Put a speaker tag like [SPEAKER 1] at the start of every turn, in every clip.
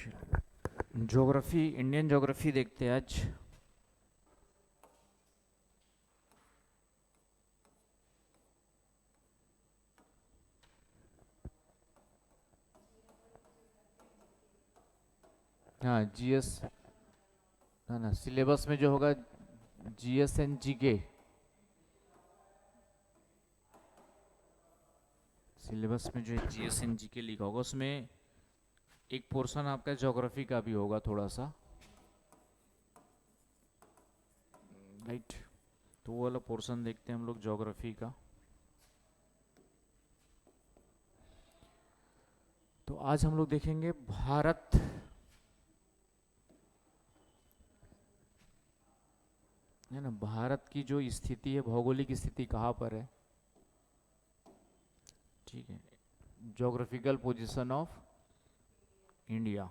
[SPEAKER 1] Geography, Indian geography देखते हैं आज। हाँ जीएस, ना ना सिलेबस में जो होगा जीएस एंड जीके। सिलेबस में जो जीएस एंड जीके लिखा होगा उसमें एक पोर्शन आपका ज्योग्राफी का भी होगा थोड़ा सा, राइट। तो वो वाला पोर्शन देखते हैं हम लोग ज्योग्राफी का। तो आज हम लोग देखेंगे भारत, है ना, भारत की जो स्थिति है, भौगोलिक स्थिति कहाँ पर है, ठीक है। Geographical position of India,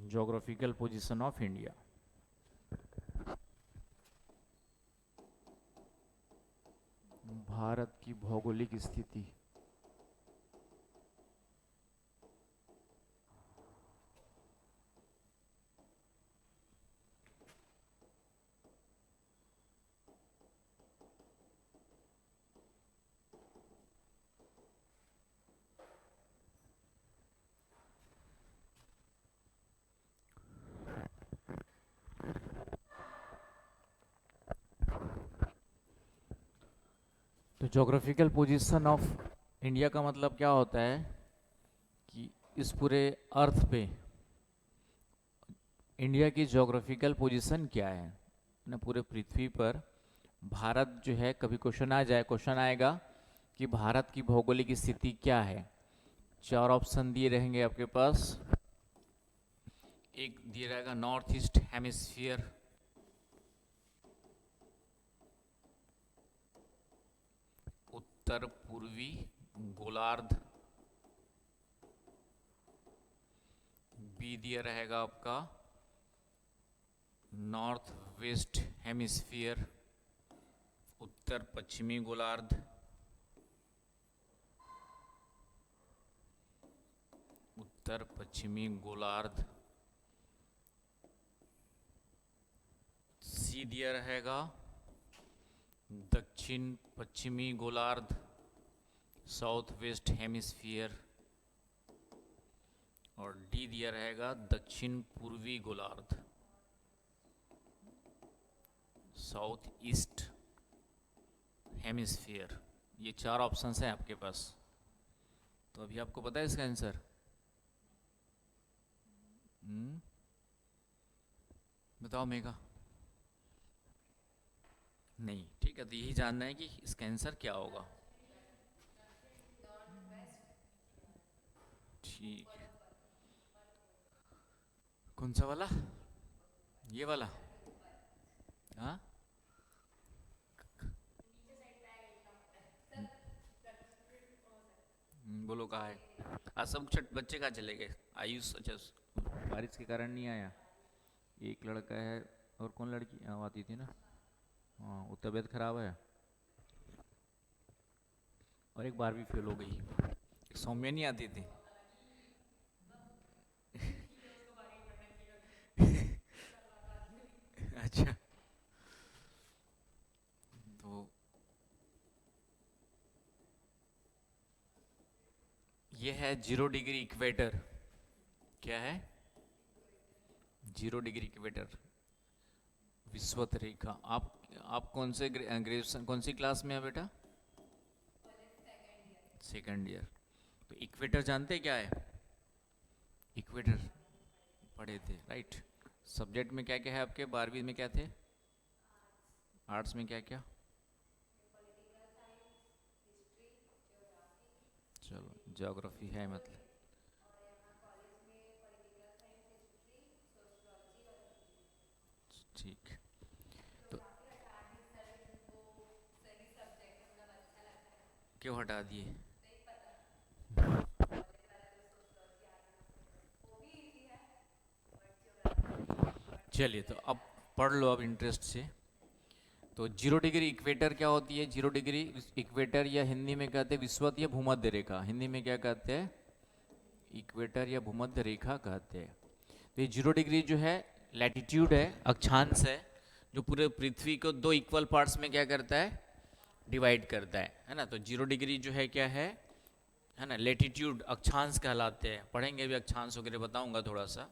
[SPEAKER 1] geographical position of India. Bharat की भौगोलिक स्थिति। तो ज्योग्राफिकल पोजीशन ऑफ इंडिया का मतलब क्या होता है कि इस पूरे अर्थ पे इंडिया की ज्योग्राफिकल पोजीशन क्या है ना, पूरे पृथ्वी पर भारत जो है, कभी क्वेश्चन आ जाए, क्वेश्चन आएगा कि भारत की भौगोलिक स्थिति क्या है। चार ऑप्शन दिए रहेंगे आपके पास। एक दिया रहेगा नॉर्थ ईस्ट हेमिस्फीयर, उत्तर पूर्वी गोलार्ध। बी दिया रहेगा आपका नॉर्थ वेस्ट हेमिस्फीयर, उत्तर पश्चिमी गोलार्ध। उत्तर पश्चिमी गोलार्ध। सी दिया रहेगा दक्षिण पश्चिमी गोलार्ध, साउथ वेस्ट हेमिस्फीयर। और डी दिया रहेगा दक्षिण पूर्वी गोलार्ध, साउथ ईस्ट हेमिस्फीयर। ये चार ऑप्शंस हैं आपके पास। तो अभी आपको पता है इसका आंसर? बताओ मेगा। नहीं, ठीक है, तो यही जानना है कि इसका आंसर क्या होगा। ठीक है, कौन सा वाला? ये वाला? हाँ, बोलो कहाँ है। आज सब छठ बच्चे कहाँ चले गए? आयुष, अच्छा, बारिश के कारण नहीं आया। एक लड़का है, और कौन लड़की आती थी ना, हाँ, वो तबीयत खराब है। और एक बार भी फेल हो गई, एक सौम्या नहीं आती थी। अच्छा, तो ये है 0 डिग्री इक्वेटर। क्या है? 0 डिग्री इक्वेटर, विश्वत रेखा। आप कौन से ग्रेजुएशन, कौन सी क्लास में है बेटा? Second year. तो इक्वेटर जानते हैं क्या है? इक्वेटर पढ़े थे, राइट। सब्जेक्ट में क्या क्या है आपके 12वीं में? क्या थे? आर्ट्स में क्या क्या? चलो, ज्योग्राफी है मतलब, ठीक। तो क्यों हटा दिए? चलिए, तो अब पढ़ लो अब इंटरेस्ट से। तो 0 डिग्री इक्वेटर क्या होती है? 0 डिग्री इक्वेटर, या हिंदी में कहते हैं विषुवत या भूमध्य रेखा। हिंदी में क्या कहते हैं? इक्वेटर या भूमध्य रेखा कहते हैं। तो ये 0 डिग्री जो है लैटिट्यूड है, अक्षांश है, जो पूरे पृथ्वी को दो इक्वल पार्ट्स में क्या करता है, डिवाइड करता है ना। तो 0 डिग्री जो है क्या है ना, लेटीट्यूड, अक्षांश कहलाते हैं। पढ़ेंगे अभी अक्षांश वगैरह बताऊंगा थोड़ा सा।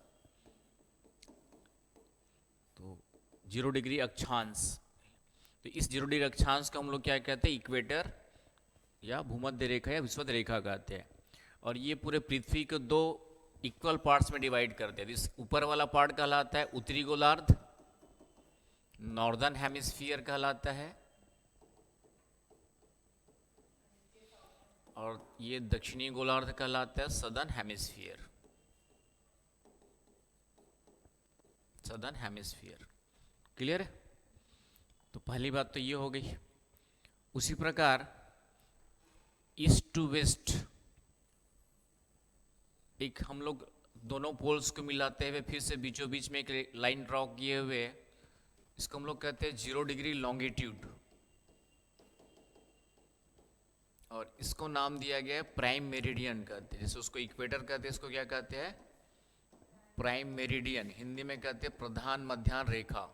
[SPEAKER 1] तो 0 डिग्री अक्षांश, तो इस 0 डिग्री अक्षांश को हम लोग क्या कहते हैं, इक्वेटर या भूमध्य रेखा या विषुवत रेखा कहते हैं। और ये पूरे पृथ्वी को दो इक्वल पार्ट्स में डिवाइड करते हैं। इस ऊपर वाला पार्ट कहलाता है उत्तरी गोलार्ध, नॉर्दर्न हेमिस्फीयर कहलाता है, और ये दक्षिणी गोलार्ध कहलाता है southern hemisphere, southern hemisphere. Clear है? तो पहली बात तो ये हो गई। उसी प्रकार ईस्ट टू वेस्ट, एक हम लोग दोनों पोल्स को मिलाते हुए फिर से बीचों बीच में एक लाइन ड्रॉ किए हुए, इसको हम लोग कहते हैं 0 डिग्री लॉन्गिट्यूड, और इसको नाम दिया गया है प्राइम मेरिडियन कहते हैं। जैसे उसको इक्वेटर कहते हैं, इसको क्या कहते हैं, प्राइम मेरिडियन। हिंदी में कहते हैं प्रधान मध्याह्न रेखा,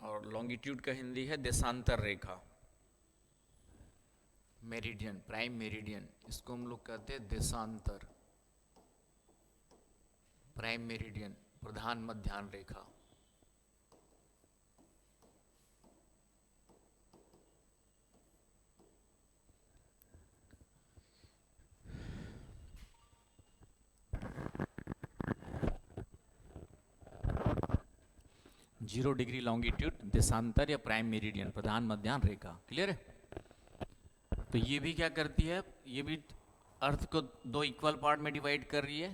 [SPEAKER 1] और लॉन्गिट्यूड का हिंदी है देशांतर रेखा। मेरिडियन, प्राइम मेरिडियन, इसको हम लोग कहते हैं देशांतर, प्राइम मेरिडियन, प्रधान मध्याह्न रेखा। जीरो डिग्री लॉन्गिट्यूड, देशांतर या प्राइम मेरिडियन, प्रधान मध्याह्न रेखा। क्लियर है? तो ये भी क्या करती है, ये भी अर्थ को दो इक्वल पार्ट में डिवाइड कर रही है,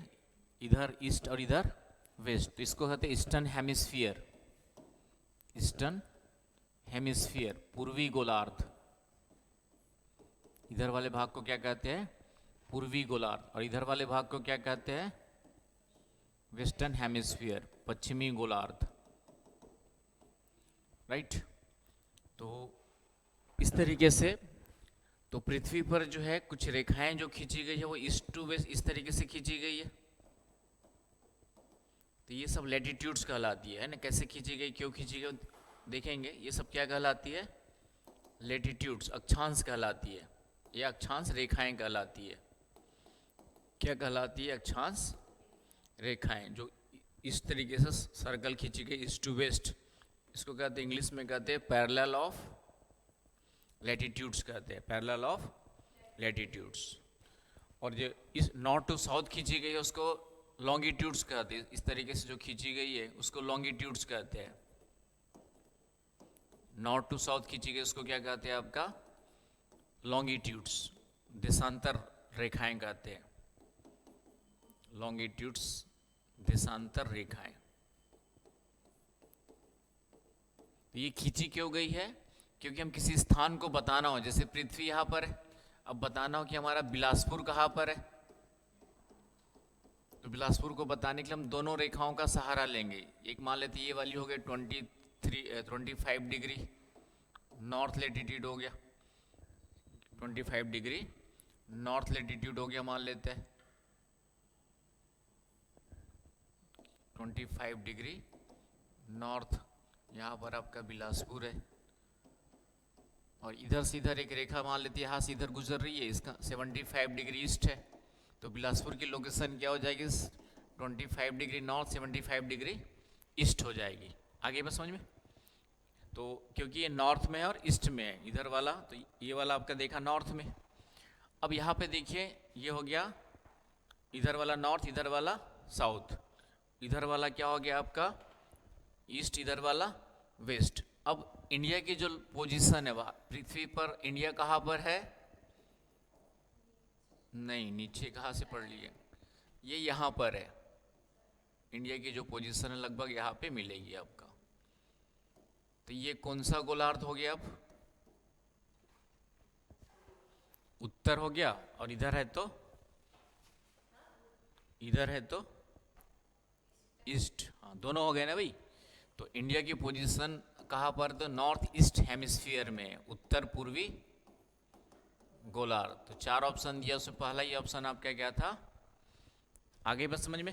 [SPEAKER 1] इधर ईस्ट और इधर वेस्ट। तो इसको कहते हैं ईस्टर्न हेमिस्फीयर, ईस्टर्न हेमिस्फीयर, पूर्वी गोलार्ध। इधर वाले भाग को क्या कहते हैं, पूर्वी गोलार्ध, और इधर वाले भाग को क्या कहते हैं, वेस्टर्न हेमिस्फीयर, पश्चिमी गोलार्ध। राइट? तो इस तरीके से तो पृथ्वी पर जो है कुछ रेखाएं जो खींची गई है वो ईस्ट टू वेस्ट इस तरीके से खींची गई है। तो ये सब लैटिट्यूड्स कहलाती है ना। कैसे खींची गई, क्यों खींची गई, देखेंगे। ये सब क्या कहलाती है, लैटिट्यूड्स, अक्षांश कहलाती है, या अक्षांश रेखाएं कहलाती है। क्या कहलाती है, अक्षांश रेखाएं, जो इस तरीके से सर्कल खींची गई ईस्ट टू वेस्ट। इसको कहते हैं, इंग्लिश में कहते हैं पैरेलल ऑफ लैटिट्यूड्स कहते हैं, पैरेलल ऑफ लैटिट्यूड्स। और जो इस नॉर्थ टू साउथ खींची गई है उसको लॉन्गिट्यूड्स कहते हैं। इस तरीके से जो खींची गई है उसको लॉन्गिट्यूड्स कहते हैं। नॉर्थ टू साउथ खींची गई उसको क्या कहते हैं, आपका लॉन्गिट्यूड्स, देशांतर रेखाएं कहते हैं, लॉन्गिट्यूड्स, देशांतर रेखाएं। तो ये खींची क्यों गई है, क्योंकि हम किसी स्थान को बताना हो, जैसे पृथ्वी यहाँ पर है, अब बताना हो कि हमारा बिलासपुर कहाँ पर है, तो बिलासपुर को बताने के लिए हम दोनों रेखाओं का सहारा लेंगे। एक मान लेते ये वाली हो गई 25 डिग्री नॉर्थ लेटीट्यूड हो गया, 25 डिग्री नॉर्थ लेटीट्यूड हो गया मान लेते हैं, 25 डिग्री नॉर्थ, यहाँ पर आपका बिलासपुर है। और इधर से इधर एक रेखा मान लेती है, यहाँ से इधर गुजर रही है, इसका 75 डिग्री ईस्ट है, तो बिलासपुर की लोकेशन क्या हो जाएगी, 25 डिग्री नॉर्थ 75 डिग्री ईस्ट हो जाएगी। आगे बस समझ में। तो क्योंकि ये नॉर्थ में है और ईस्ट में है इधर वाला, तो ये वाला आपका देखा नॉर्थ में। अब यहाँ पे देखिए ये हो गया इधर वाला नॉर्थ, इधर वाला साउथ, इधर वाला क्या हो गया आपका ईस्ट, इधर वाला वेस्ट। अब इंडिया की जो पोजीशन है पृथ्वी पर, इंडिया कहाँ पर है, नहीं नीचे कहाँ से पढ़ लिए, ये यहाँ पर है। इंडिया की जो पोजीशन है लगभग यहाँ पे मिलेगी आपका। तो ये कौन सा गोलार्ध हो गया, अब उत्तर हो गया, और इधर है तो ईस्ट। हाँ दोनों हो गए ना भाई। तो इंडिया की पोजीशन कहाँ पर, तो नॉर्थ ईस्ट हेमिस्फीयर में, उत्तर पूर्वी गोलार्ध। तो 4 ऑप्शन दिया, उसमें पहला ही ऑप्शन आपका क्या था, आगे बस समझ में।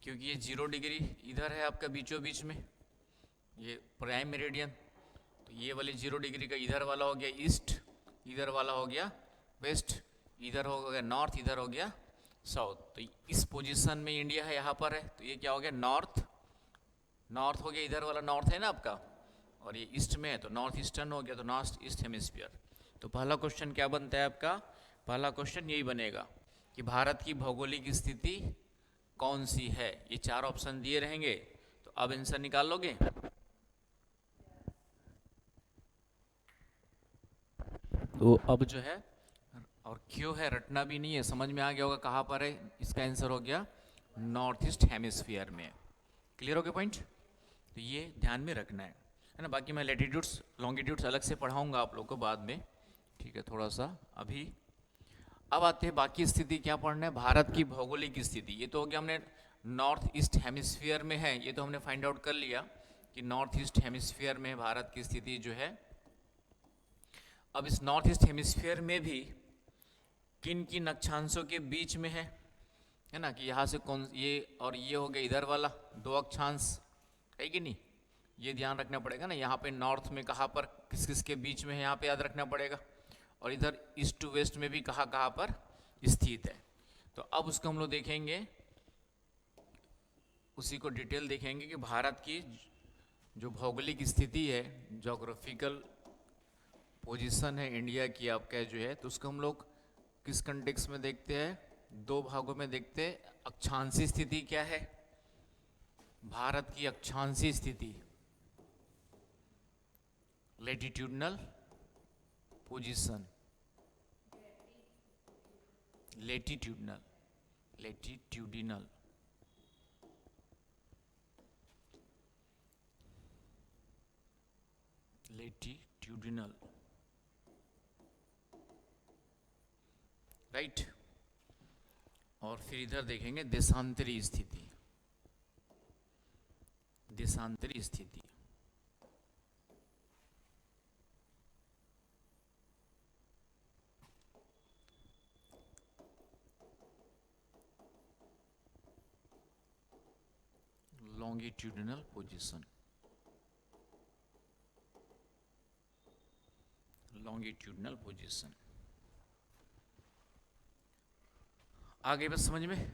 [SPEAKER 1] क्योंकि ये 0 डिग्री इधर है आपका बीचों बीच में, ये प्राइम मेरिडियन। तो ये वाली 0 डिग्री का इधर वाला हो गया ईस्ट, इधर वाला हो गया वेस्ट, इधर हो गया नॉर्थ, इधर हो गया साउथ। तो इस पोजीशन में इंडिया है, यहाँ पर है, तो ये क्या हो गया नॉर्थ, नॉर्थ हो गया, इधर वाला नॉर्थ है ना आपका, और ये ईस्ट में है तो नॉर्थ ईस्टर्न हो गया, तो नॉर्थ ईस्ट हेमिस्फीयर। तो पहला क्वेश्चन क्या बनता है आपका, पहला क्वेश्चन यही बनेगा कि भारत की भौगोलिक स्थिति कौन सी है। ये 4 ऑप्शन दिए रहेंगे, तो अब आंसर निकाल लोगे। तो अब जो है, और क्यों है रटना भी नहीं है, समझ में आ गया होगा कहाँ पर है, इसका आंसर हो गया नॉर्थ ईस्ट हेमिस्फीयर में। क्लियर हो गया पॉइंट, तो ये ध्यान में रखना है ना। बाकी मैं लैटिट्यूड्स लॉन्गिट्यूड्स अलग से पढ़ाऊंगा आप लोग को बाद में, ठीक है, थोड़ा सा अभी। अब आते हैं बाकी स्थिति क्या पढ़ना है, भारत की भौगोलिक स्थिति। ये तो हो गया हमने नॉर्थ ईस्ट हेमिस्फीयर में है, ये तो हमने फाइंड आउट कर लिया कि नॉर्थ ईस्ट हेमिस्फीयर में भारत की स्थिति जो है। अब इस नॉर्थ ईस्ट हेमिस्फीयर में भी किन किन अक्षांशों के बीच में है ना, कि यहाँ से कौन, ये और ये हो गया इधर वाला 2 अक्षांश, है कि नहीं, ये ध्यान रखना पड़ेगा ना। यहाँ पे नॉर्थ में कहाँ पर किस किस के बीच में है, यहाँ पे याद रखना पड़ेगा। और इधर ईस्ट टू वेस्ट में भी कहाँ कहाँ पर स्थित है। तो अब उसको हम लोग देखेंगे, उसी को डिटेल देखेंगे कि भारत की जो भौगोलिक स्थिति है, जोग्राफिकल पोजीशन है इंडिया की आपका जो है, तो उसको हम लोग किस कंटेक्स्ट में देखते हैं, 2 भागों में देखते हैं। अक्षांशीय स्थिति क्या है, भारत की अक्षांशीय स्थिति, latitudinal position, latitudinal latitudinal latitudinal, right. और फिर इधर देखेंगे देशांतरी स्थिति, देशांतरी स्थिति, लॉन्गिट्यूडिनल पोजीशन, लॉन्गिट्यूडिनल पोजीशन। आगे बस समझ में।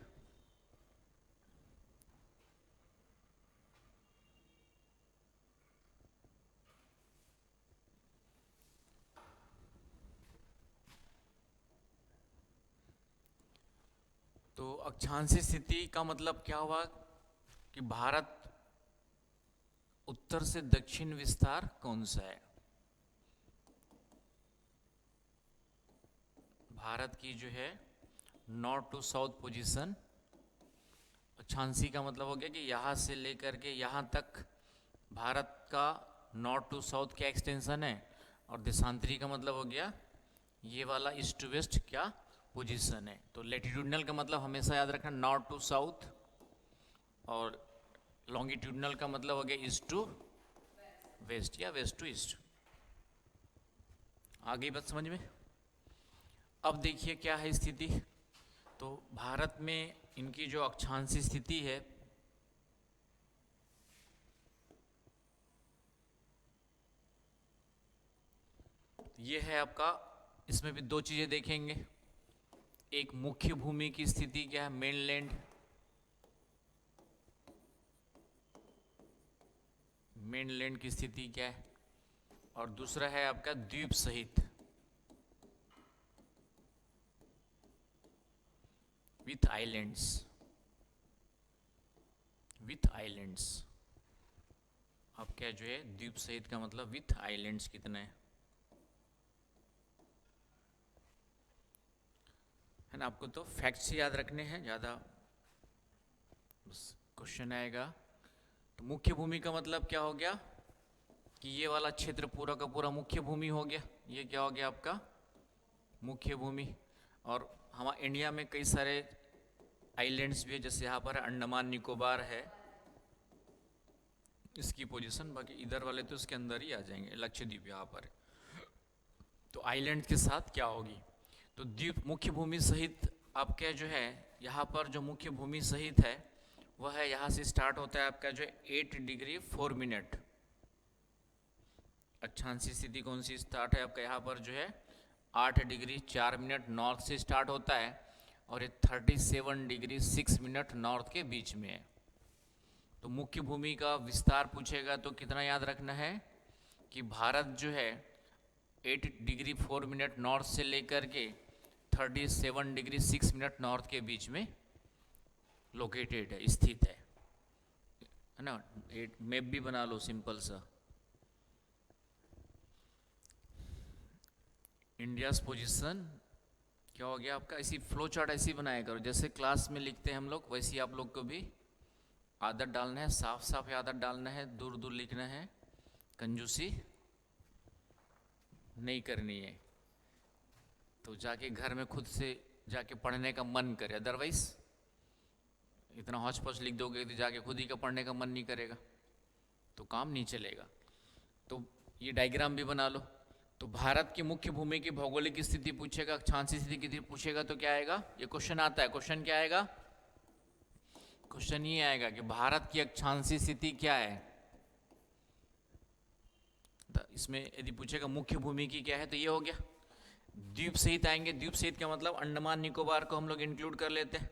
[SPEAKER 1] तो अक्षांशीय स्थिति का मतलब क्या हुआ कि भारत उत्तर से दक्षिण विस्तार कौन सा है, भारत की जो है नॉर्थ टू साउथ पोजीशन। अक्षांशीय का मतलब हो गया कि यहाँ से लेकर के यहाँ तक भारत का नॉर्थ टू साउथ क्या एक्सटेंशन है, और देशांतरी का मतलब हो गया ये वाला ईस्ट टू वेस्ट क्या पोजीशन है। तो लैटिट्यूडनल का मतलब हमेशा याद रखना नॉर्थ टू साउथ, और लॉन्गिट्यूडनल का मतलब हो गया ईस्ट टू वेस्ट या वेस्ट टू ईस्ट। आगे बात समझ में। अब देखिए क्या है स्थिति, तो भारत में इनकी जो अक्षांशीय स्थिति है, ये है आपका, इसमें भी 2 चीजें देखेंगे। एक मुख्य भूमि की स्थिति क्या है, मेनलैंड, मेनलैंड की स्थिति क्या है, और दूसरा है आपका द्वीप सहित, विथ आइलैंड्स, विथ आइलैंड्स। अब क्या जो है द्वीप सहित का मतलब विथ आइलैंड्स कितना है ना। आपको तो फैक्ट्स याद रखने हैं ज़्यादा, बस क्वेश्चन आएगा। तो मुख्य भूमि का मतलब क्या हो गया कि ये वाला क्षेत्र पूरा का पूरा मुख्य भूमि हो गया, ये क्या हो गया आपका मुख्य भूमि। और हमारे इंडिया में कई सारे आइलैंड्स भी है, जैसे यहाँ पर अंडमान निकोबार है, इसकी पोजीशन, बाकी इधर वाले तो इसके अंदर ही आ जाएंगे, लक्षद्वीप यहाँ पर। तो आइलैंड के साथ क्या होगी, तो द्वीप मुख्य भूमि सहित आप क्या जो है यहाँ पर जो मुख्य भूमि सहित है वह है यहाँ से स्टार्ट होता है आपका जो 8 डिग्री 4 मिनट। अक्षांशीय स्थिति कौन सी स्टार्ट है आपका यहाँ पर जो है 8 डिग्री 4 मिनट नॉर्थ से स्टार्ट होता है और ये 37 डिग्री 6 मिनट नॉर्थ के बीच में है। तो मुख्य भूमि का विस्तार पूछेगा तो कितना याद रखना है कि भारत जो है 8 डिग्री 4 मिनट नॉर्थ से लेकर के 37 डिग्री 6 मिनट नॉर्थ के बीच में लोकेटेड है, स्थित है ना। एक मैप भी बना लो सिंपल सा। इंडियाज पोजीशन क्या हो गया आपका, इसी फ्लो चार्ट ऐसी बनाया करो जैसे क्लास में लिखते हैं हम लोग, वैसे ही आप लोग को भी आदत डालना है, साफ साफ आदत डालना है, दूर दूर लिखना है, कंजूसी नहीं करनी है। तो जाके घर में खुद से जाके पढ़ने का मन करे, अदरवाइज इतना हौच पौच लिख दोगे तो जाके खुद ही का पढ़ने का मन नहीं करेगा, तो काम नहीं चलेगा। तो ये डायग्राम भी बना लो। तो भारत की मुख्य भूमि की भौगोलिक स्थिति पूछेगा, अक्षांशीय स्थिति की पूछेगा तो क्या आएगा, ये क्वेश्चन आता है। क्वेश्चन क्या आएगा, क्वेश्चन ये आएगा कि भारत की अक्षांशीय स्थिति क्या है। तो इसमें यदि पूछेगा मुख्य भूमि की क्या है तो ये हो गया। द्वीप सहित आएंगे, द्वीप सहित का मतलब अंडमान निकोबार को हम लोग इंक्लूड कर लेते हैं।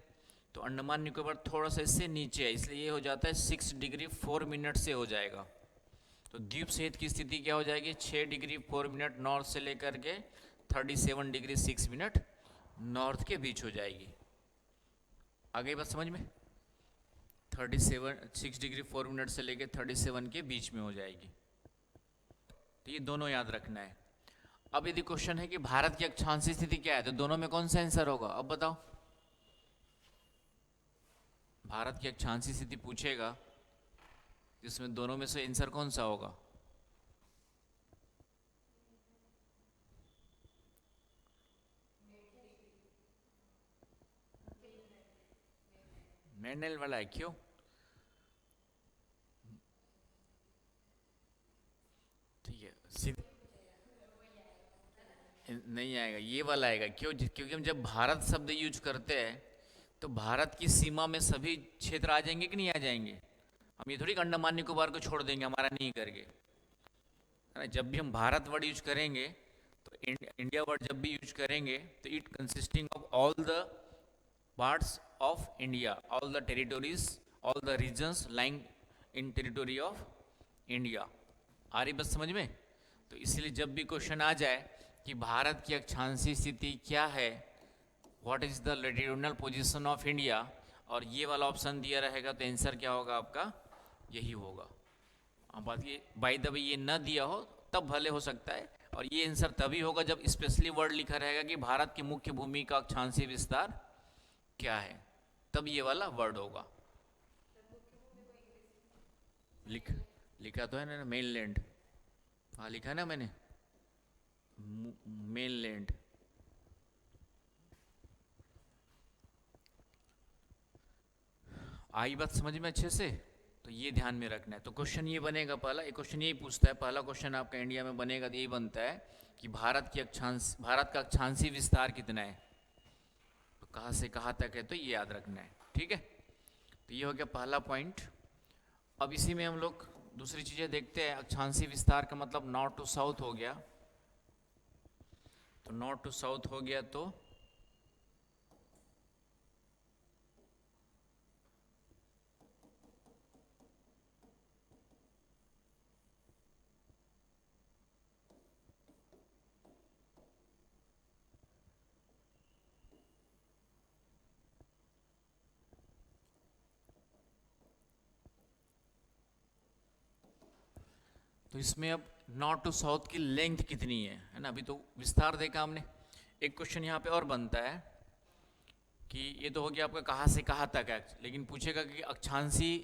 [SPEAKER 1] तो अंडमान निकोबार थोड़ा सा इससे नीचे है, इसलिए ये हो जाता है 6 डिग्री 4 मिनट से हो जाएगा। तो द्वीप सहित की स्थिति क्या हो जाएगी, 6 डिग्री 4 मिनट नॉर्थ से लेकर के 37 डिग्री 6 मिनट नॉर्थ के बीच हो जाएगी। आगे बात समझ में, 6 डिग्री 4 मिनट से लेकर 37 के बीच में हो जाएगी। तो ये दोनों याद रखना है। अब यदि क्वेश्चन है कि भारत की अक्षांशीय स्थिति क्या है, तो दोनों में कौन सा आंसर होगा, अब बताओ। भारत की अक्षांशीय स्थिति पूछेगा, इसमें दोनों में से आंसर कौन सा होगा। मैंडेल वाला है, क्यों? ठीक है, नहीं आएगा, ये वाला आएगा। क्यों? क्योंकि हम जब भारत शब्द यूज करते हैं तो भारत की सीमा में सभी क्षेत्र आ जाएंगे कि नहीं आ जाएंगे। हम ये थोड़ी अंडमान निकोबार को छोड़ देंगे हमारा नहीं करके, है ना। जब भी हम भारत वर्ड यूज करेंगे तो इंडिया वर्ड जब भी यूज करेंगे तो it consisting of all the parts of India, all the territories, all the regions lying in territory of India. आ रही बस समझ में। तो इसलिए जब भी क्वेश्चन आ जाए कि भारत की अक्षांशीय स्थिति क्या है, what is the latitudinal position of India, और ये वाला ऑप्शन दिया रहेगा तो आंसर क्या होगा आपका, यही होगा। अब बात ये बाय द वे ये न दिया हो तब भले हो सकता है, और ये आंसर तभी होगा जब स्पेशली वर्ड लिखा रहेगा कि भारत की मुख्य भूमि का अक्षांशीय विस्तार क्या है, तब ये वाला वर्ड होगा। लिखा तो है ना मेनलैंड, हाँ लिखा ना मैंने, मेनलैंड। आई बात समझ में अच्छे से, तो ये ध्यान में रखना है। तो क्वेश्चन ये बनेगा, पहला एक क्वेश्चन यही पूछता है, पहला क्वेश्चन आपका इंडिया में बनेगा तो यही बनता है कि भारत का अक्षांशीय विस्तार कितना है, तो कहाँ से कहाँ तक है, तो ये याद रखना है। ठीक है, तो ये हो गया पहला पॉइंट। अब इसी में हम लोग दूसरी चीज़ें देखते हैं। अक्षांशीय विस्तार का मतलब नॉर्थ टू साउथ हो गया, तो नॉर्थ टू साउथ हो गया तो इसमें अब नॉर्थ टू साउथ की लेंथ कितनी है ना। अभी तो विस्तार देखा हमने। एक क्वेश्चन यहाँ पे और बनता है कि ये तो हो गया आपका कहाँ से कहाँ तक है, लेकिन पूछेगा कि अक्षांशी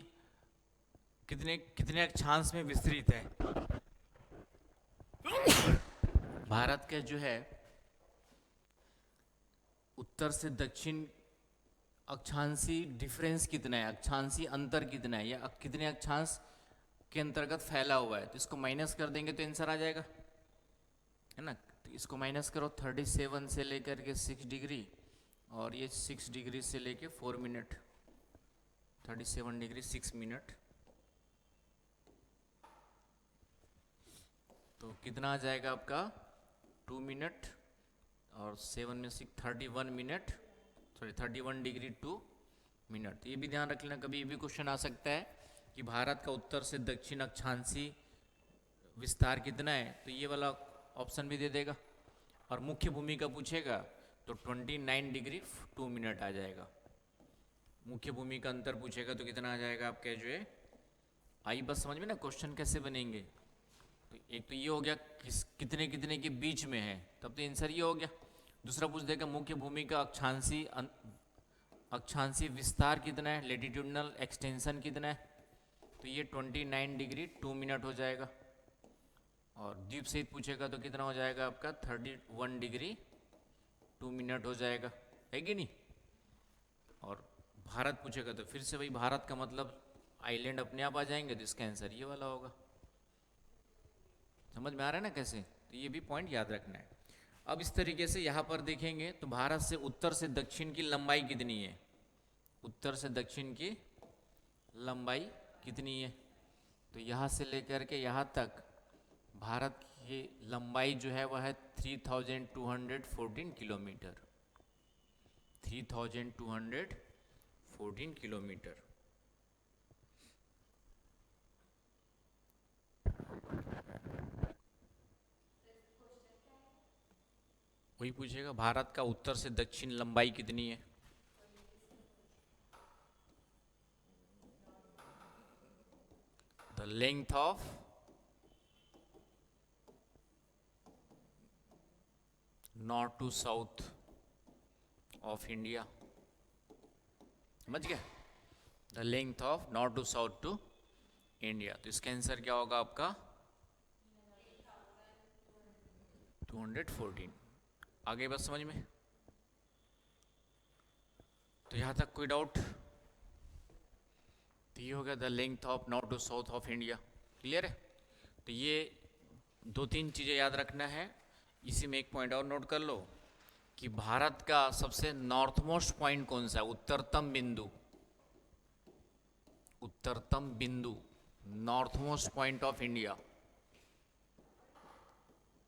[SPEAKER 1] कितने कितने अक्षांश में विस्तृत है। भारत का जो है उत्तर से दक्षिण अक्षांशी डिफरेंस कितना है, अक्षांशी अंतर कितना है, या कितने अक्षांश के अंतर्गत फैला हुआ है, तो इसको माइनस कर देंगे तो आंसर आ जाएगा, है ना। तो इसको माइनस करो 37 से लेकर के 6 डिग्री, और ये 6 डिग्री से लेके 4 मिनट, 37 डिग्री 6 मिनट। तो कितना आ जाएगा आपका 2 मिनट, और 7 में 6 31 मिनट, सॉरी 31 डिग्री 2 मिनट। ये भी ध्यान रख लेना, कभी ये भी क्वेश्चन आ सकता है कि भारत का उत्तर से दक्षिण अक्षांशी विस्तार कितना है, तो ये वाला ऑप्शन भी दे देगा। और मुख्य भूमि का पूछेगा तो 29 डिग्री 2 मिनट आ जाएगा। मुख्य भूमि का अंतर पूछेगा तो कितना आ जाएगा आपके जो है। आई बस समझ में ना क्वेश्चन कैसे बनेंगे। तो एक तो ये हो गया कितने कितने के बीच में है, तब तो आंसर ये हो गया। दूसरा पूछ देगा मुख्य भूमि का अक्षांशी विस्तार कितना है, लेटिट्यूडनल एक्सटेंशन कितना है, तो ये 29 डिग्री 2 मिनट हो जाएगा। और द्वीप सहित पूछेगा तो कितना हो जाएगा आपका 31 डिग्री 2 मिनट हो जाएगा, है कि नहीं। और भारत पूछेगा तो फिर से वही भारत का मतलब आइलैंड अपने आप आ जाएंगे, तो इसका आंसर ये वाला होगा। समझ में आ रहा है ना कैसे, तो ये भी पॉइंट याद रखना है। अब इस तरीके से यहाँ पर देखेंगे तो भारत से उत्तर से दक्षिण की लंबाई कितनी है, उत्तर से दक्षिण की लंबाई कितनी है, तो यहाँ से लेकर के यहाँ तक भारत की लंबाई जो है वह है 3214 किलोमीटर, 3214 किलोमीटर। वही पूछेगा भारत का उत्तर से दक्षिण लंबाई कितनी है। The length of north to south of India, समझ गया, the length of north to south to India. तो इसका आंसर क्या होगा आपका 214। आगे बस समझ में, तो यहां तक कोई डाउट। तो ये हो गया the length of north to south of India, clear है। तो ये दो तीन चीज़ें याद रखना है। इसी में एक पॉइंट और नोट कर लो कि भारत का सबसे नॉर्थ मोस्ट पॉइंट कौन सा है, उत्तरतम बिंदु, उत्तरतम बिंदु, north most point of India.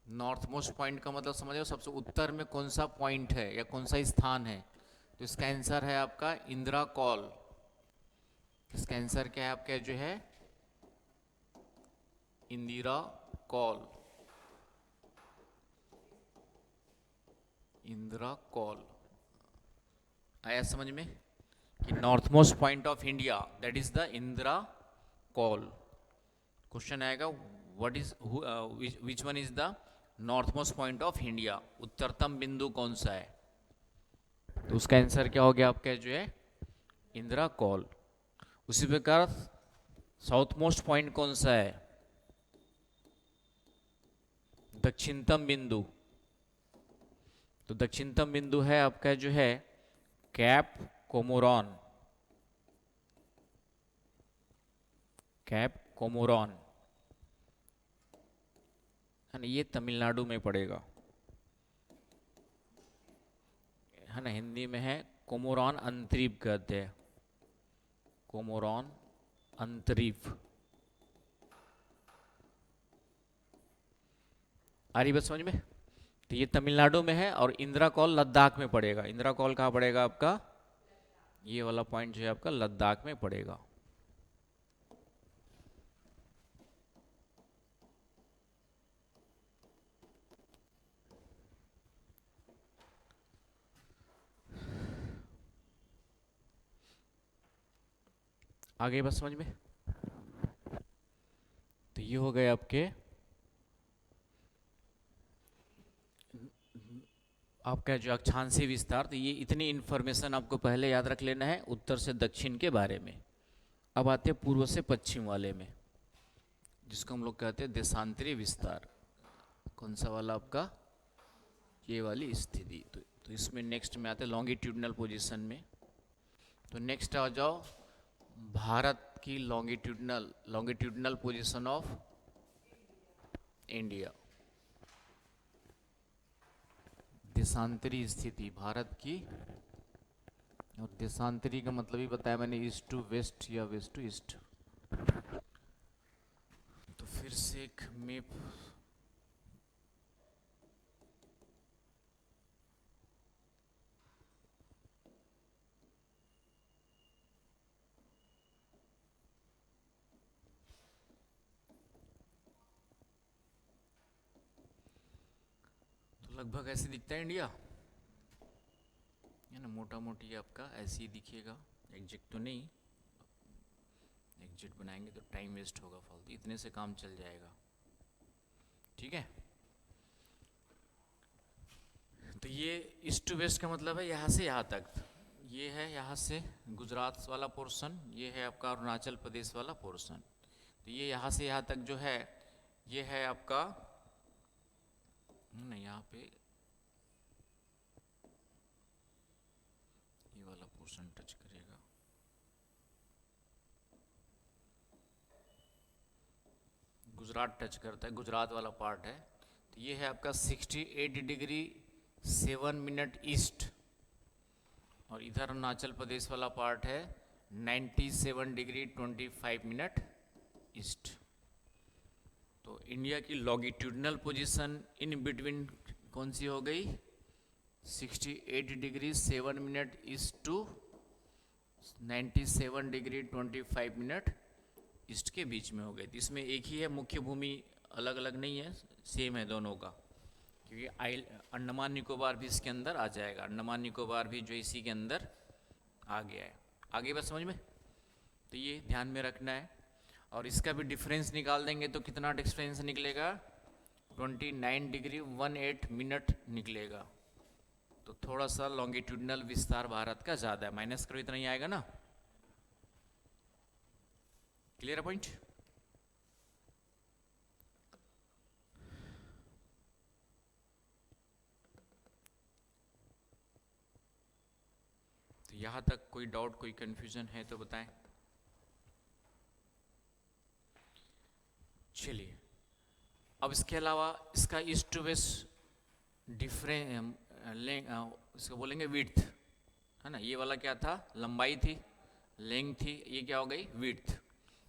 [SPEAKER 1] North most point का मतलब समझ रहे हो, सबसे उत्तर में कौन सा पॉइंट है या कौन सा स्थान है, तो इसका आंसर है आपका इंदिरा कॉल। इसका आंसर क्या है आपका जो है इंदिरा कॉल, इंदिरा कॉल। आया समझ में कि north most point of India that is the Indira col. Question आएगा what is which one is the north most point of India, उत्तरतम बिंदु कौन सा है, तो उसका आंसर क्या हो गया आपका जो है इंदिरा कॉल। उसी प्रकार साउथ मोस्ट पॉइंट कौन सा है, दक्षिणतम बिंदु, तो दक्षिणतम बिंदु है आपका जो है कैप कोमोरॉन, कैप कोमोरॉन है ना, ये तमिलनाडु में पड़ेगा, है ना। हिंदी में है कोमोरॉन अंतरीप कहते हैं, कोमोरॉन अंतरीप। आ रही बात समझ में। तो ये तमिलनाडु में है और इंदिरा कॉल लद्दाख में पड़ेगा। इंदिरा कॉल कहाँ पड़ेगा आपका, ये वाला पॉइंट जो है आपका लद्दाख में पड़ेगा। आगे बस समझ में। तो ये हो गए आपके आपका जो अक्षांशीय विस्तार। तो ये इतनी इन्फॉर्मेशन आपको पहले याद रख लेना है उत्तर से दक्षिण के बारे में। अब आते हैं पूर्व से पश्चिम वाले में, जिसको हम लोग कहते हैं देशांतरी विस्तार। कौन सा वाला आपका, ये वाली स्थिति। तो इसमें नेक्स्ट में आते हैं लॉन्गिट्यूडनल पोजीशन में। तो नेक्स्ट आ जाओ भारत की लॉन्गिट्यूडनल पोजीशन ऑफ इंडिया, देशांतरी स्थिति भारत की और देशांतरी का मतलब ही बताया मैंने, ईस्ट टू वेस्ट या वेस्ट टू ईस्ट। तो फिर से एक मैप, तो लगभग ऐसे दिखता है इंडिया, है ना, मोटा मोटी आपका ऐसे ही दिखेगा, एग्जैक्ट तो नहीं, एग्जैक्ट बनाएंगे तो टाइम वेस्ट होगा फालतू, इतने से काम चल जाएगा। ठीक है, तो ये ईस्ट टू वेस्ट का मतलब है यहाँ से यहाँ तक, ये है यहाँ से गुजरात वाला पोर्शन, ये है आपका अरुणाचल प्रदेश वाला पोर्शन। तो ये यहाँ से यहाँ तक जो है, ये है आपका, नहीं यहाँ पे ये वाला पोर्शन टच करेगा, गुजरात टच करता है, गुजरात वाला पार्ट है। तो ये है आपका 68 डिग्री 7 मिनट ईस्ट, और इधर अरुणाचल प्रदेश वाला पार्ट है 97 डिग्री 25 मिनट ईस्ट। तो इंडिया की लॉन्गिट्यूडनल पोजीशन इन बिटवीन कौन सी हो गई, 68 degree 7 minute east to 97 degree 25 minute east के बीच में हो गई। तो इसमें एक ही है, मुख्य भूमि अलग अलग नहीं है, सेम है दोनों का, क्योंकि अंडमान निकोबार भी इसके अंदर आ जाएगा, अंडमान निकोबार भी जो इसी के अंदर आ गया है। आगे बस समझ में, तो ये ध्यान में रखना है। और इसका भी डिफरेंस निकाल देंगे तो कितना डिफरेंस निकलेगा, 29 डिग्री 18 मिनट निकलेगा। तो थोड़ा सा लॉन्गिट्यूडनल विस्तार भारत का ज़्यादा है, माइनस करो इतना ही आएगा ना। क्लियर है पॉइंट। तो यहाँ तक कोई डाउट, कोई कंफ्यूजन है तो बताएं। चलिए, अब इसके अलावा इसका ईस्ट टू वेस्ट डिफरेंस, इसको बोलेंगे विड्थ, है ना। ये वाला क्या था, लंबाई थी, लेंथ थी, ये क्या हो गई विड्थ।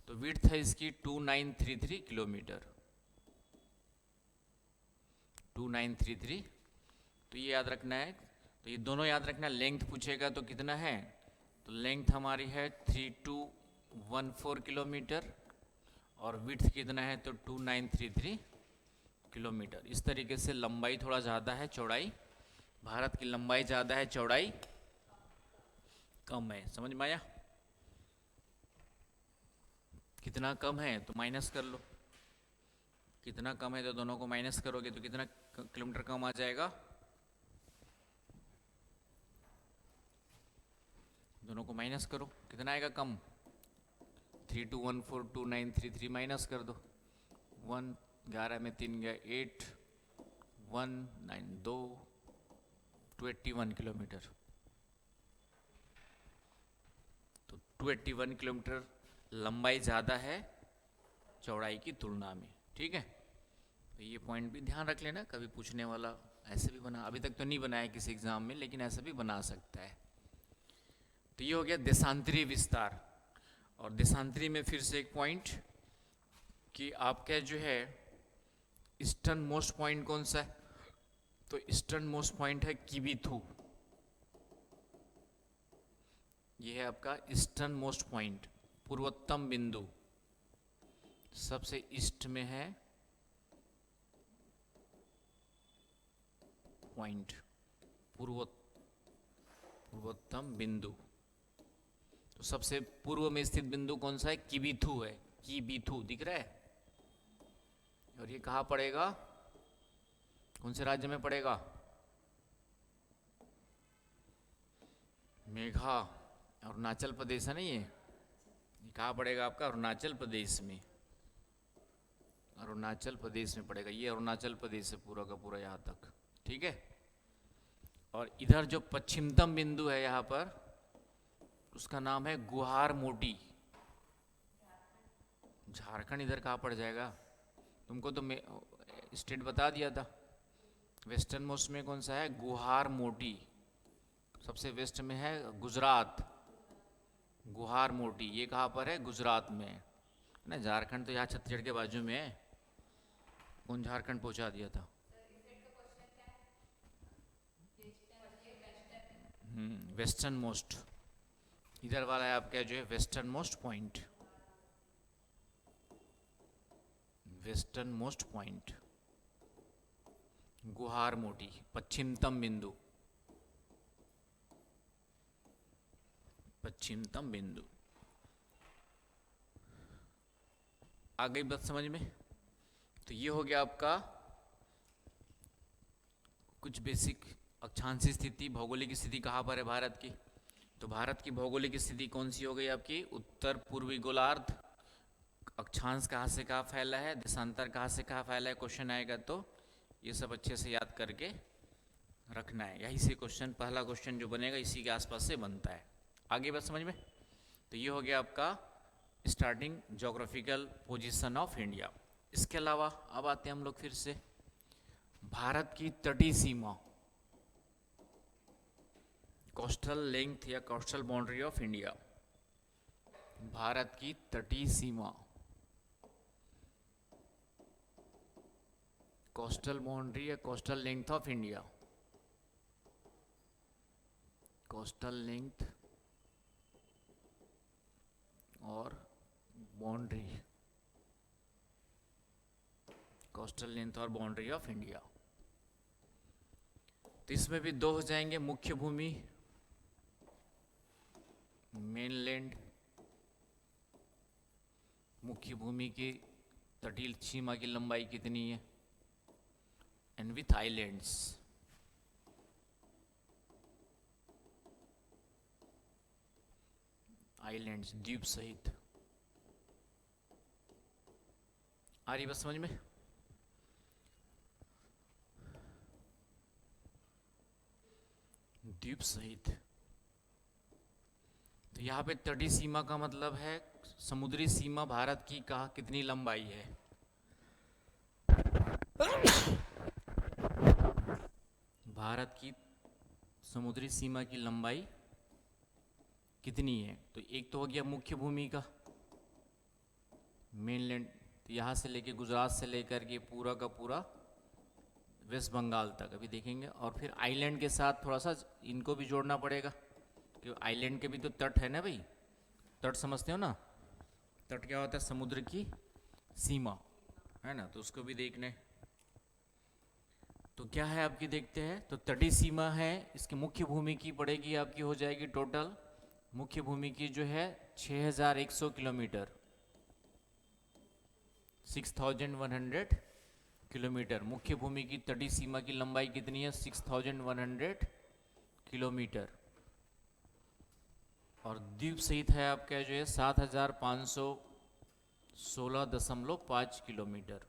[SPEAKER 1] तो विड्थ है इसकी 2933 किलोमीटर, 2933। तो ये याद रखना है, तो ये दोनों याद रखना। लेंथ पूछेगा तो कितना है, तो लेंथ हमारी है 3214 किलोमीटर, और विड्थ कितना है तो 2933 किलोमीटर। इस तरीके से लंबाई थोड़ा ज़्यादा है, चौड़ाई, भारत की लंबाई ज़्यादा है, चौड़ाई कम है। समझ में आया, कितना कम है तो माइनस कर लो, कितना कम है तो दोनों को माइनस करोगे तो कितना किलोमीटर कम आ जाएगा, दोनों को माइनस करो, कितना आएगा कम, 32142933 माइनस कर दो, 1 11 में 3 गया 8, 1 9 2 21 किलोमीटर। तो 21 किलोमीटर लंबाई ज़्यादा है चौड़ाई की तुलना में। ठीक है, तो ये पॉइंट भी ध्यान रख लेना, कभी पूछने वाला ऐसे भी बना, अभी तक तो नहीं बनाया किसी एग्जाम में, लेकिन ऐसा भी बना सकता है। तो ये हो गया देशांतरी विस्तार। और देशांतरी में फिर से एक पॉइंट कि आपका जो है ईस्टर्न मोस्ट पॉइंट कौन सा है, तो ईस्टर्न मोस्ट पॉइंट है किबिथू। ये है आपका ईस्टर्न मोस्ट पॉइंट, पूर्वोत्तम बिंदु, सबसे ईस्ट में है पॉइंट, पूर्वोत्तम बिंदु। तो सबसे पूर्व में स्थित बिंदु कौन सा है, किबिथू है, किबिथू दिख रहा है। और ये कहाँ पड़ेगा, कौन से राज्य में पड़ेगा, मेघा, अरुणाचल प्रदेश है ना। ये कहाँ पड़ेगा आपका, अरुणाचल प्रदेश में, अरुणाचल प्रदेश में पड़ेगा। ये अरुणाचल प्रदेश है पूरा का पूरा यहाँ तक। ठीक है, और इधर जो पश्चिमतम बिंदु है यहाँ पर, उसका नाम है गुहार मोटी। झारखंड इधर कहाँ पड़ जाएगा, तुमको तो स्टेट बता दिया था। वेस्टर्न मोस्ट में कौन सा है, गुहार मोटी। सबसे वेस्ट में है गुजरात, गुहार मोटी, ये कहाँ पर है? गुजरात में है ना। झारखंड तो यहाँ छत्तीसगढ़ के बाजू में है। कौन झारखंड पहुँचा दिया था? वेस्टर्न मोस्ट, इधर वाला है आपका जो है western most point, western most point गुहार मोटी, पश्चिमतम बिंदु, पश्चिमतम बिंदु। आ गई बात समझ में? तो ये हो गया आपका कुछ बेसिक अक्षांशीय स्थिति, भौगोलिक स्थिति कहाँ पर है भारत की। तो भारत की भौगोलिक स्थिति कौन सी हो गई आपकी? उत्तर पूर्वी गोलार्ध, अक्षांश कहाँ से कहाँ फैला है, देशांतर कहाँ से कहाँ फैला है, क्वेश्चन आएगा तो ये सब अच्छे से याद करके रखना है। यही से क्वेश्चन, पहला क्वेश्चन जो बनेगा इसी के आसपास से बनता है। आगे बात समझ में? तो ये हो गया आपका starting geographical position of India. इसके अलावा अब आते हैं हम लोग फिर से भारत की तटीय सीमा, कोस्टल लेंथ या coastal boundary of India. Bharat की तटीय सीमा, कोस्टल बाउंड्री या coastal length of India, coastal length और बाउंड्री, कोस्टल लेंथ और बाउंड्री ऑफ इंडिया। तो इसमें भी दो हो जाएंगे, मुख्य भूमि मेनलैंड, मुख्य भूमि की तटीय सीमा की लंबाई कितनी है, एंड विथ आइलैंड्स, आइलैंड्स द्वीप सहित। आ रही बात समझ में? द्वीप सहित। तो यहाँ पे तटीय सीमा का मतलब है समुद्री सीमा भारत की कहाँ कितनी लंबाई है। भारत की समुद्री सीमा की लंबाई कितनी है? तो एक तो हो गया मुख्य भूमि का मेनलैंड, तो यहाँ से लेके गुजरात से लेकर के पूरा का पूरा वेस्ट बंगाल तक अभी देखेंगे। और फिर आइलैंड के साथ थोड़ा सा इनको भी जोड़ना पड़ेगा, क्योंकि आइलैंड के भी तो तट है ना भाई। तट समझते हो ना? तट क्या होता है? समुद्र की सीमा है ना, तो उसको भी देखने। तो क्या है आपकी, देखते हैं। तो तटीय सीमा है, इसकी मुख्य भूमि की पड़ेगी आपकी, हो जाएगी टोटल मुख्य भूमि की जो है 6100 किलोमीटर, 6100 किलोमीटर। मुख्य भूमि की तटीय सीमा की लंबाई कितनी है? 6100 किलोमीटर। और द्वीप सहित है आपका जो है 7516.5 किलोमीटर।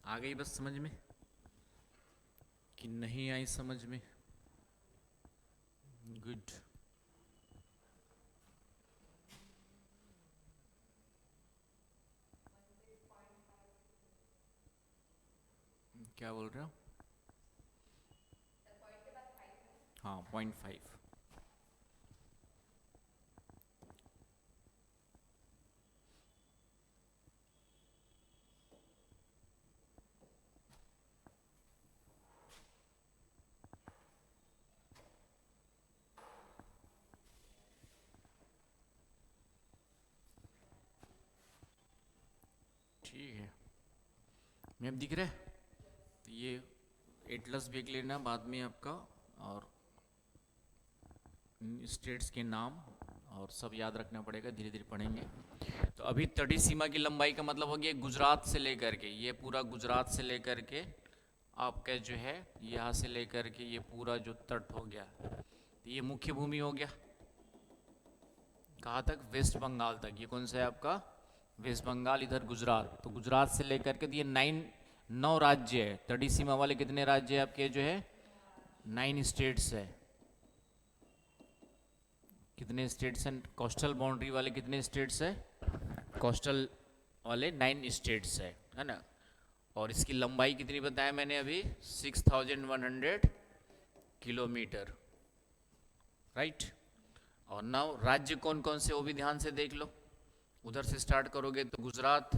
[SPEAKER 1] आ गई बस समझ में कि नहीं आई समझ में? गुड। क्या बोल रहे हो? हाँ 0.5। ठीक है, मैप दिख रहा है? तो ये एटलस देख लेना बाद में आपका, और स्टेट्स के नाम और सब याद रखना पड़ेगा, धीरे धीरे पढ़ेंगे। तो अभी तटीय सीमा की लंबाई का मतलब हो गया गुजरात से लेकर के, ये पूरा गुजरात से लेकर के आपका जो है यहाँ से लेकर के ये पूरा जो तट हो गया, तो ये मुख्य भूमि हो गया। कहाँ तक? वेस्ट बंगाल तक। ये कौन सा है आपका? वेस्ट बंगाल, इधर गुजरात। तो गुजरात से लेकर के ये 9 राज्य है। तटीय सीमा वाले कितने राज्य है आपके जो है? 9 स्टेट्स है। कितने स्टेट्स हैं? कोस्टल बाउंड्री वाले कितने स्टेट्स है? कोस्टल वाले 9 स्टेट्स है ना। और इसकी लंबाई कितनी बताया मैंने अभी, 6100 किलोमीटर, राइट। और नाउ राज्य कौन कौन से वो भी ध्यान से देख लो। उधर से स्टार्ट करोगे तो गुजरात,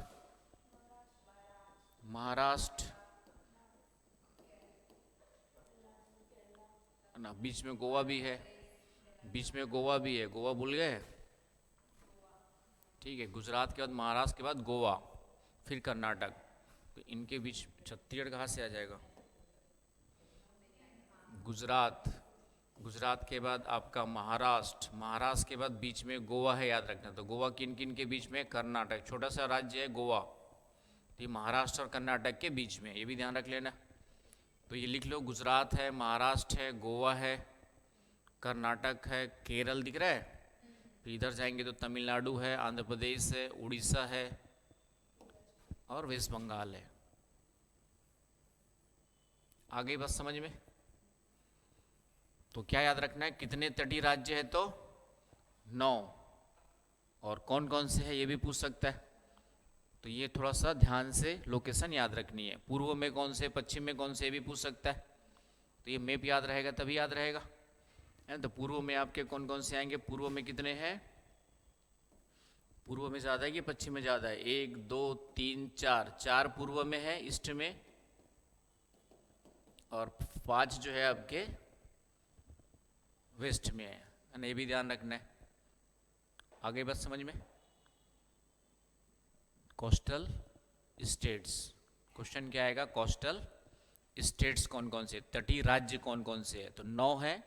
[SPEAKER 1] महाराष्ट्र ना, बीच में गोवा भी है, बीच में गोवा भी है, गोवा भूल गए, ठीक है। गुजरात के बाद महाराष्ट्र के बाद गोवा, फिर कर्नाटक, तो इनके बीच छत्तीसगढ़ कहाँ से आ जाएगा, गुजरात, गुजरात के बाद आपका महाराष्ट्र, महाराष्ट्र के बाद बीच में गोवा है, याद रखना। तो गोवा किन किन के बीच में, कर्नाटक, छोटा सा राज्य है गोवा, तो ये महाराष्ट्र और कर्नाटक के बीच में, ये भी ध्यान रख लेना। तो ये लिख लो, गुजरात है, महाराष्ट्र है, गोवा है, कर्नाटक है, केरल दिख रहा है, फिर इधर जाएंगे तो तमिलनाडु है, आंध्र प्रदेश है, उड़ीसा है और वेस्ट बंगाल है। आ गई बात समझ में। तो क्या याद रखना है, कितने तटीय राज्य है, तो 9, और कौन कौन से है ये भी पूछ सकता है। तो ये थोड़ा सा ध्यान से लोकेशन याद रखनी है, पूर्व में कौन से, पश्चिम में कौन से, ये भी पूछ सकता है। तो ये मैप याद रहेगा तभी याद रहेगा, है ना। तो पूर्व में आपके कौन कौन से आएंगे, पूर्व में कितने हैं, पूर्व में ज़्यादा है कि पश्चिम में ज़्यादा है, 1 2 3 4, 4 पूर्व में है, ईस्ट में, और 5 जो है आपके वेस्ट में है ना, ये भी ध्यान रखना है। आगे बात समझ में। कोस्टल स्टेट्स, क्वेश्चन क्या आएगा, कोस्टल स्टेट्स कौन कौन से, तटीय राज्य कौन कौन से है, तो 9 है,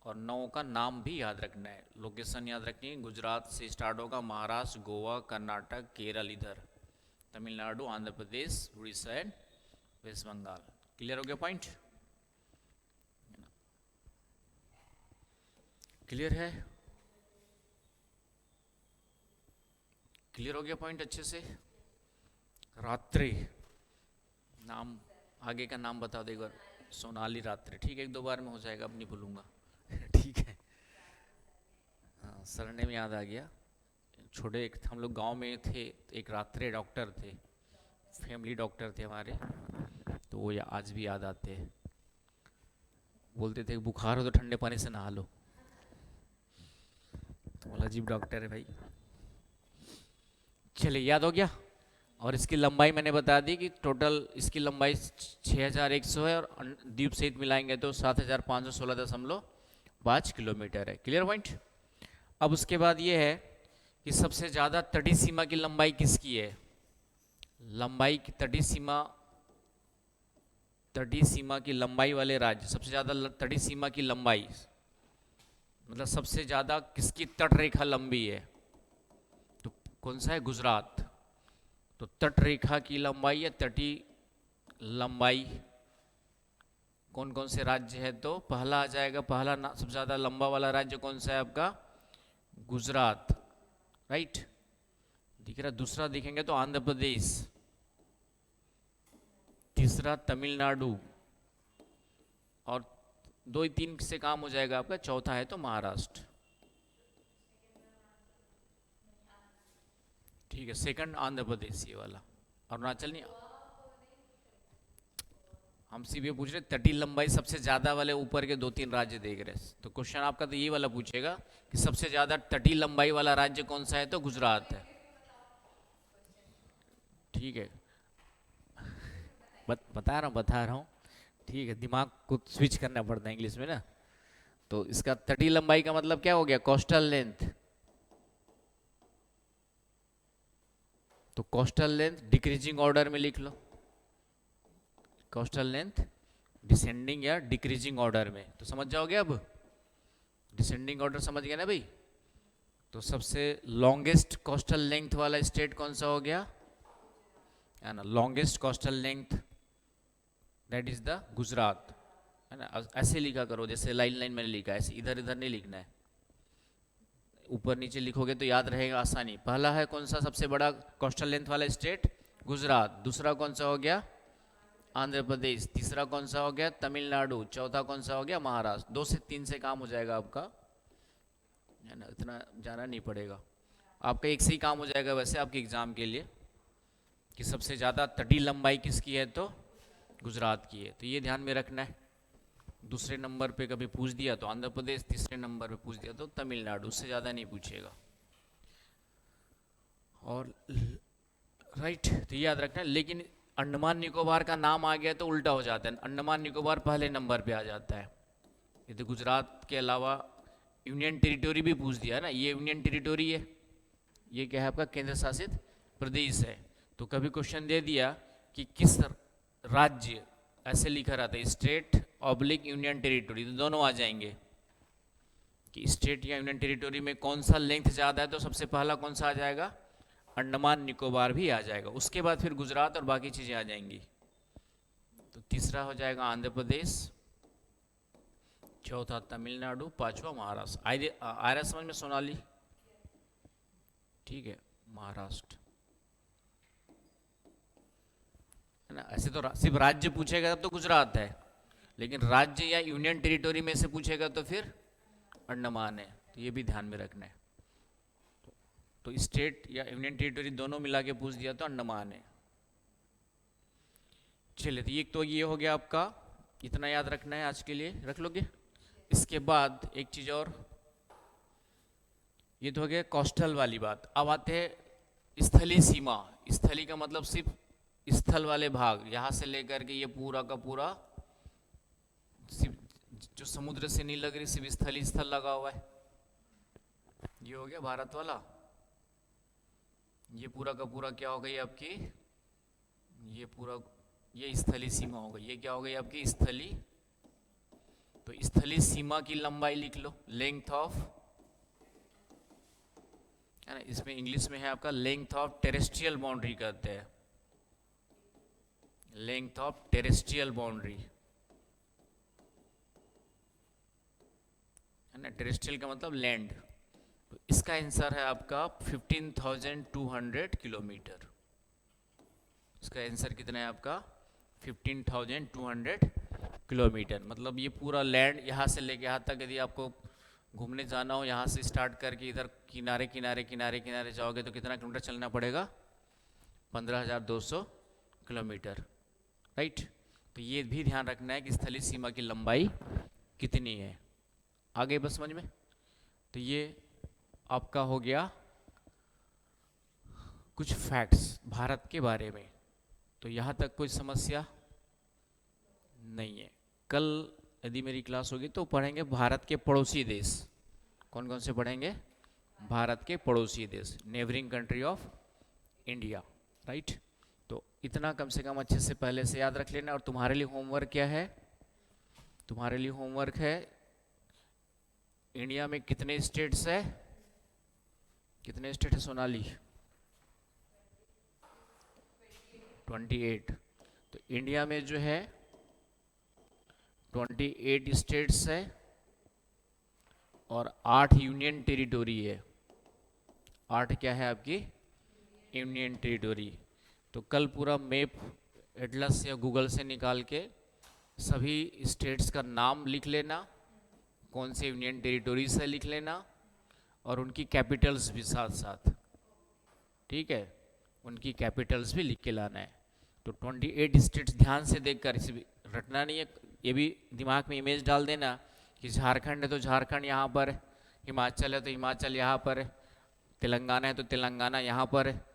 [SPEAKER 1] और 9 का नाम भी याद रखना है, लोकेशन याद रखनी है। गुजरात से स्टार्ट होगा, महाराष्ट्र, गोवा, कर्नाटक, केरल, इधर तमिलनाडु, आंध्र प्रदेश, उड़ीसा एंड वेस्ट बंगाल। क्लियर हो गया पॉइंट, क्लियर है, क्लियर हो गया पॉइंट अच्छे से। रात्रि, नाम आगे का नाम बता दो एक बार, सोनाली रात्रि, ठीक है, 1 2 बार में हो जाएगा, अब नहीं भूलूंगा ठीक है। हाँ, सरने में याद आ गया, छोटे एक हम लोग गांव में थे, एक रात्रि डॉक्टर थे, फैमिली डॉक्टर थे हमारे, तो वो आज भी याद आते हैं। बोलते थे बुखार हो तो ठंडे पानी से नहा लो, तो बोला अजीब डॉक्टर है भाई। चलिए, याद हो गया। और इसकी लंबाई मैंने बता दी कि टोटल इसकी लंबाई 6100 है, और द्वीप सहित मिलाएंगे तो 7516.5 किलोमीटर है। Clear point. अब उसके बाद ये है कि सबसे ज़्यादा तटीय सीमा की लंबाई किसकी है, लंबाई की तटीय सीमा की लंबाई वाले राज्य, सबसे ज़्यादा तटीय सीमा की लंबाई, मतलब सबसे ज़्यादा किसकी तट रेखा लंबी है, तो कौन सा है, गुजरात। तो तट रेखा की लंबाई या तटीय लंबाई कौन कौन से राज्य है, तो पहला आ जाएगा, पहला सबसे ज़्यादा लंबा वाला राज्य कौन सा है आपका, गुजरात, राइट, दिख रहा। दूसरा देखेंगे तो आंध्र प्रदेश, तीसरा तमिलनाडु, और 2 3 से काम हो जाएगा आपका, चौथा है तो महाराष्ट्र, ठीक है। सेकंड आंध्र प्रदेश ये वाला, अरुणाचल नहीं। हम सीधे पूछ रहे तटीय लंबाई सबसे ज्यादा वाले ऊपर के 2 3 राज्य देख रहे, तो क्वेश्चन आपका तो ये वाला पूछेगा कि सबसे ज्यादा तटीय लंबाई वाला राज्य कौन सा है, तो गुजरात है, ठीक है। बता रहा हूँ, ठीक है, दिमाग को स्विच करना पड़ता है इंग्लिश में ना। तो इसका तटीय लंबाई का मतलब क्या हो गया, कोस्टल लेंथ, तो कोस्टल लेंथ डिक्रीजिंग ऑर्डर में लिख लो, कोस्टल लेंथ डिसेंडिंग या डिक्रीजिंग ऑर्डर में, तो समझ जाओगे अब। डिसेंडिंग ऑर्डर समझ गया ना भाई। तो सबसे लॉन्गेस्ट कोस्टल लेंथ वाला स्टेट कौन सा हो गया, है ना, longest coastal length, that is the Gujarat, है ना। ऐसे लिखा करो जैसे लाइन मैंने लिखा है, ऐसे इधर इधर नहीं लिखना है, ऊपर नीचे लिखोगे तो याद रहेगा आसानी। पहला है कौन सा सबसे बड़ा कोस्टल लेंथ वाला स्टेट, गुजरात। दूसरा कौन सा हो गया, आंध्र प्रदेश। तीसरा कौन सा हो गया, तमिलनाडु। चौथा कौन सा हो गया, महाराष्ट्र। 2 से 3 से काम हो जाएगा आपका, है ना, इतना जाना नहीं पड़ेगा आपका, एक से ही काम हो जाएगा वैसे आपके एग्जाम के लिए। कि सबसे ज़्यादा तटीय लंबाई किसकी है, तो गुजरात की है। तो ये ध्यान में रखना है। दूसरे नंबर पे कभी पूछ दिया तो आंध्र प्रदेश, तीसरे नंबर पे पूछ दिया तो तमिलनाडु, उससे ज़्यादा नहीं पूछेगा। और राइट, तो ये याद रखना है। लेकिन अंडमान निकोबार का नाम आ गया तो उल्टा हो जाता है, अंडमान निकोबार पहले नंबर पे आ जाता है। ये तो गुजरात के अलावा यूनियन टेरिटोरी भी पूछ दिया ना, ये यूनियन टेरिटोरी है, ये क्या है आपका केंद्र शासित प्रदेश है। तो कभी क्वेश्चन दे दिया कि किस राज्य, ऐसे लिखा रहता है स्टेट ऑब्लिक यूनियन टेरिटोरी, तो दोनों आ जाएंगे कि स्टेट या यूनियन टेरिटोरी में कौन सा लेंथ ज़्यादा है, तो सबसे पहला कौन सा आ जाएगा, अंडमान निकोबार भी आ जाएगा। उसके बाद फिर गुजरात और बाकी चीज़ें आ जाएंगी। तो तीसरा हो जाएगा आंध्र प्रदेश, चौथा तमिलनाडु, पांचवा महाराष्ट्र। आ रहा समझ में सोनाली? ठीक है, महाराष्ट्र है ना। ऐसे तो सिर्फ राज्य पूछेगा तब तो गुजरात है, लेकिन राज्य या यूनियन टेरिटोरी में से पूछेगा तो फिर अंडमान है। तो ये भी ध्यान में रखना है। तो स्टेट या यूनियन टेरिटोरी दोनों मिला के पूछ दिया तो अंडमान है। चलिए, तो ये हो गया आपका, इतना याद रखना है आज के लिए, रख लोगे। इसके बाद एक चीज और, ये तो हो गया कोस्टल वाली बात। अब आते हैं स्थलीय सीमा। स्थली का मतलब सिर्फ स्थल वाले भाग, यहां से लेकर के ये पूरा का पूरा, सिर्फ जो समुद्र से नहीं लग रही, सिर्फ स्थलीय स्थल लगा हुआ है, ये हो गया भारत वाला। ये पूरा का पूरा क्या हो गई आपकी, ये पूरा, ये स्थलीय सीमा हो गई। ये क्या हो गई आपकी स्थलीय। तो स्थलीय सीमा की लंबाई लिख लो, लेंथ ऑफ, है ना, इसमें इंग्लिश में है आपका लेंथ ऑफ टेरेस्ट्रियल बाउंड्री कहते हैं, लेंथ ऑफ टेरेस्ट्रियल बाउंड्री, है ना। टेरेस्ट्रियल का मतलब लैंड। तो इसका आंसर है आपका 15,200 किलोमीटर। इसका आंसर कितना है आपका 15,200 किलोमीटर। मतलब ये पूरा लैंड यहाँ से लेके यहाँ तक, यदि आपको घूमने जाना हो, यहाँ से स्टार्ट करके इधर किनारे किनारे किनारे किनारे जाओगे तो कितना किलोमीटर चलना पड़ेगा, 15,200 किलोमीटर, राइट। तो ये भी ध्यान रखना है कि स्थलीय सीमा की लंबाई कितनी है। आगे बस समझ में। तो ये आपका हो गया कुछ फैक्ट्स भारत के बारे में। तो यहाँ तक कोई समस्या नहीं है। कल यदि मेरी क्लास होगी तो पढ़ेंगे भारत के पड़ोसी देश। कौन कौन से पढ़ेंगे? भारत के पड़ोसी देश, neighbouring country of India, right. तो इतना कम से कम अच्छे से पहले से याद रख लेना। और तुम्हारे लिए होमवर्क क्या है? तुम्हारे लिए होमवर्क है इंडिया में कितने स्टेट्स है? कितने स्टेट है सोनाली? 28। तो इंडिया में जो है 28 स्टेट्स है और 8 यूनियन टेरिटोरी है। 8 क्या है आपकी? Union territory. तो कल पूरा मैप एटलस या गूगल से निकाल के सभी स्टेट्स का नाम लिख लेना, कौन से यूनियन टेरिटोरी से लिख लेना, और उनकी कैपिटल्स भी साथ साथ, ठीक है, उनकी कैपिटल्स भी लिख के लाना है। तो 28 स्टेट्स ध्यान से देखकर, इसे भी रटना नहीं है, ये भी दिमाग में इमेज डाल देना कि झारखंड है तो झारखंड यहाँ पर है, हिमाचल है तो हिमाचल यहाँ पर है, तेलंगाना है तो तेलंगाना यहाँ पर है।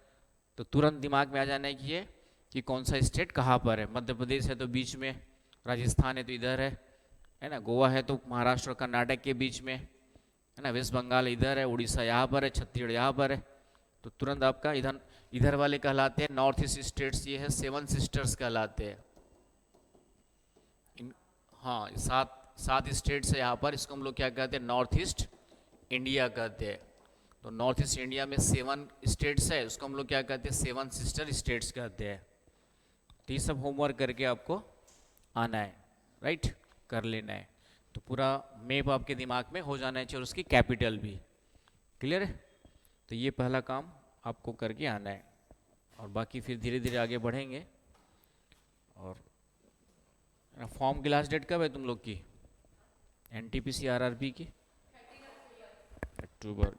[SPEAKER 1] तो तुरंत दिमाग में आ जाना है कि ये कि कौन सा स्टेट कहाँ पर है। मध्य प्रदेश है तो बीच में, राजस्थान है तो इधर है ना, गोवा है तो महाराष्ट्र और कर्नाटक के बीच में, है ना, वेस्ट बंगाल इधर है, उड़ीसा यहाँ पर है, छत्तीसगढ़ यहाँ पर है। तो तुरंत आपका इधर इधर वाले कहलाते हैं नॉर्थ ईस्ट स्टेट्स, ये है 7 सिस्टर्स कहलाते हैं। हाँ, सात स्टेट्स है यहाँ पर, इसको हम लोग क्या कहते हैं? नॉर्थ ईस्ट इंडिया कहते हैं। तो नॉर्थ ईस्ट इंडिया में 7 स्टेट्स है, उसको हम लोग क्या कहते हैं? 7 सिस्टर स्टेट्स कहते हैं। तो ये सब होमवर्क करके आपको आना है, राइट, कर लेना है। तो पूरा मैप आपके दिमाग में हो जाना चाहिए और उसकी कैपिटल भी। क्लियर है? तो ये पहला काम आपको करके आना है और बाकी फिर धीरे धीरे आगे बढ़ेंगे। और फॉर्म की लास्ट डेट कब है तुम लोग की? एनटीपीसी आरआरबी की? अक्टूबर।